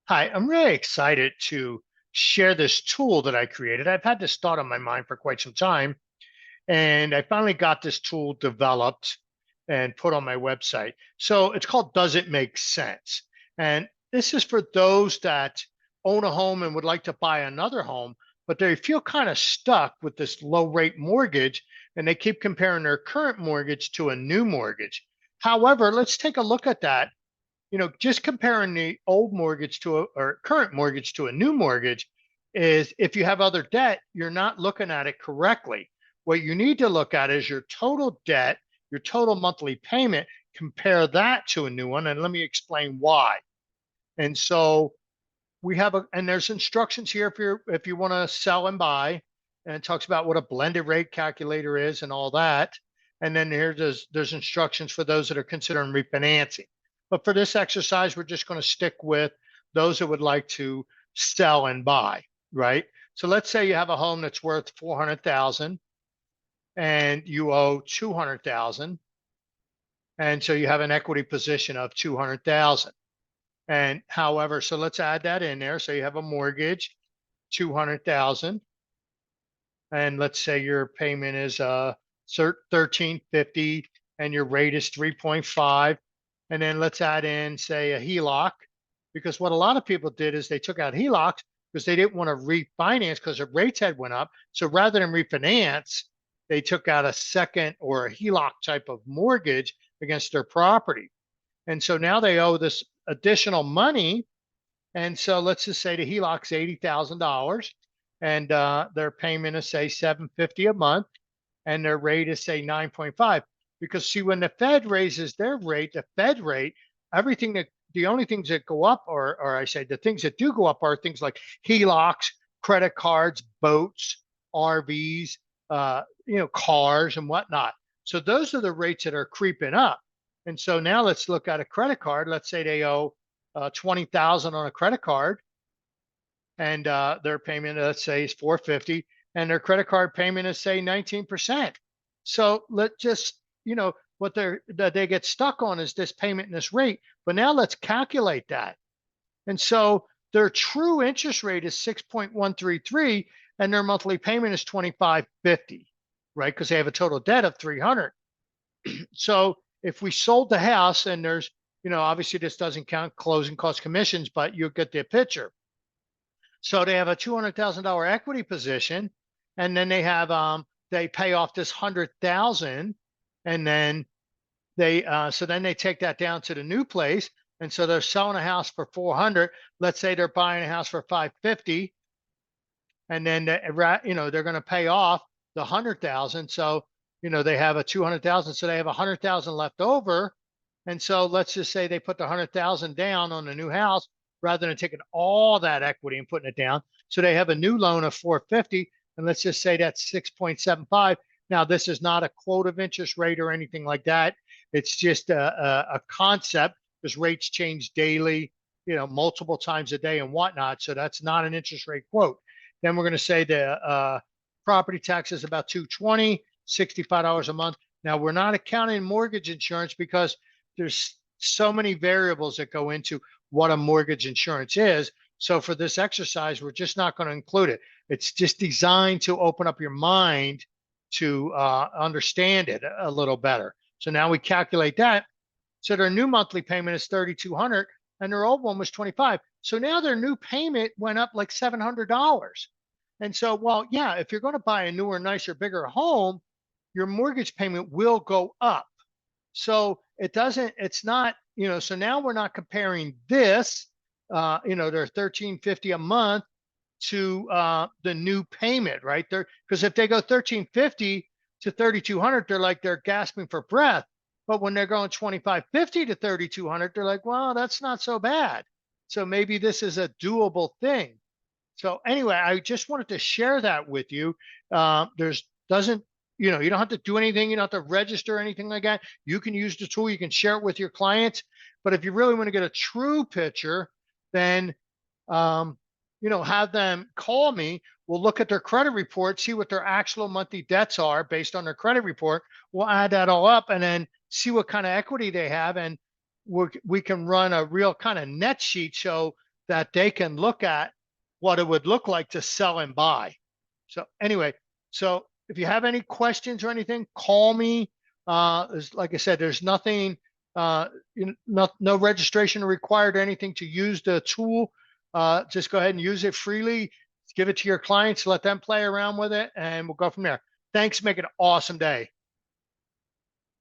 Hi, I'm really excited to share this tool that I created. I've had this thought on my mind for quite some time, and I finally got this tool developed and put on my website. So it's called Does It Make Sense? And this is for those that own a home and would like to buy another home, but they feel kind of stuck with this low rate mortgage and they keep comparing their current mortgage to a new mortgage. However, let's take a look at that. Just comparing the old mortgage to or current mortgage to a new mortgage is, if you have other debt, you're not looking at it correctly. What you need to look at is your total debt, your total monthly payment, compare that to a new one. And let me explain why. And so and there's instructions here if you want to sell and buy, and it talks about what a blended rate calculator is and all that. And then there's instructions for those that are considering refinancing. But for this exercise, we're just going to stick with those that would like to sell and buy, right? So let's say you have a home that's worth 400,000 and you owe 200,000, and so you have an equity position of 200,000. And however, so let's add that in there. So you have a mortgage, 200,000, and let's say your payment is 1350 and your rate is 3.5. And then let's add in, say, a HELOC, because what a lot of people did is they took out HELOCs because they didn't want to refinance because the rates had went up. So rather than refinance, they took out a second or a HELOC type of mortgage against their property. And so now they owe this additional money. And so let's just say the HELOC's $80,000 and their payment is, say, $750 a month, and their rate is, say, 9.5. Because see, when the Fed raises their rate, the Fed rate, the only things that go up, or I say the things that do go up, are things like HELOCs, credit cards, boats, RVs, cars and whatnot. So those are the rates that are creeping up. And so now let's look at a credit card. Let's say they owe 20,000 on a credit card, and their payment, let's say, is 450, and their credit card payment is, say, 19%. So what they get stuck on is this payment and this rate. But now let's calculate that. And so their true interest rate is 6.133, and their monthly payment is 2550, right? Because they have a total debt of 300. So if we sold the house, and there's, obviously this doesn't count closing cost commissions, but you'll get the picture. So they have a $200,000 equity position, and then they pay off this 100,000, and then they take that down to the new place, and so they're selling a house for 400. Let's say they're buying a house for 550, and then they're going to pay off the 100,000. So they have a 200,000, so they have 100,000 left over. And so let's just say they put the 100,000 down on the new house rather than taking all that equity and putting it down. So they have a new loan of 450, and let's just say that's 6.75. Now, this is not a quote of interest rate or anything like that. It's just a concept, because rates change daily, multiple times a day and whatnot. So that's not an interest rate quote. Then we're going to say the property tax is about 220, $65 a month. Now, we're not accounting mortgage insurance because there's so many variables that go into what a mortgage insurance is. So for this exercise, we're just not going to include it. It's just designed to open up your mind to understand it a little better. So now we calculate that. So their new monthly payment is 3,200, and their old one was 25. So now their new payment went up like $700. And so, well, yeah, if you're going to buy a newer, nicer, bigger home, your mortgage payment will go up. So it's not, so now we're not comparing this, their 1,350 a month to the new payment, right? Because if they go 1,350 to 3,200, they're gasping for breath. But when they're going 2,550 to 3,200, they're like, well, that's not so bad. So maybe this is a doable thing. So anyway, I just wanted to share that with you. You don't have to do anything. You don't have to register or anything like that. You can use the tool. You can share it with your clients. But if you really want to get a true picture, then, have them call me. We'll look at their credit report, see what their actual monthly debts are based on their credit report. We'll add that all up and then see what kind of equity they have. And we can run a real kind of net sheet. So that they can look at what it would look like to sell and buy. So anyway, so if you have any questions or anything, call me. Like I said, there's nothing, no registration required or anything to use the tool. Just go ahead and use it freely. Give it to your clients, let them play around with it, and we'll go from there. Thanks. Make it an awesome day.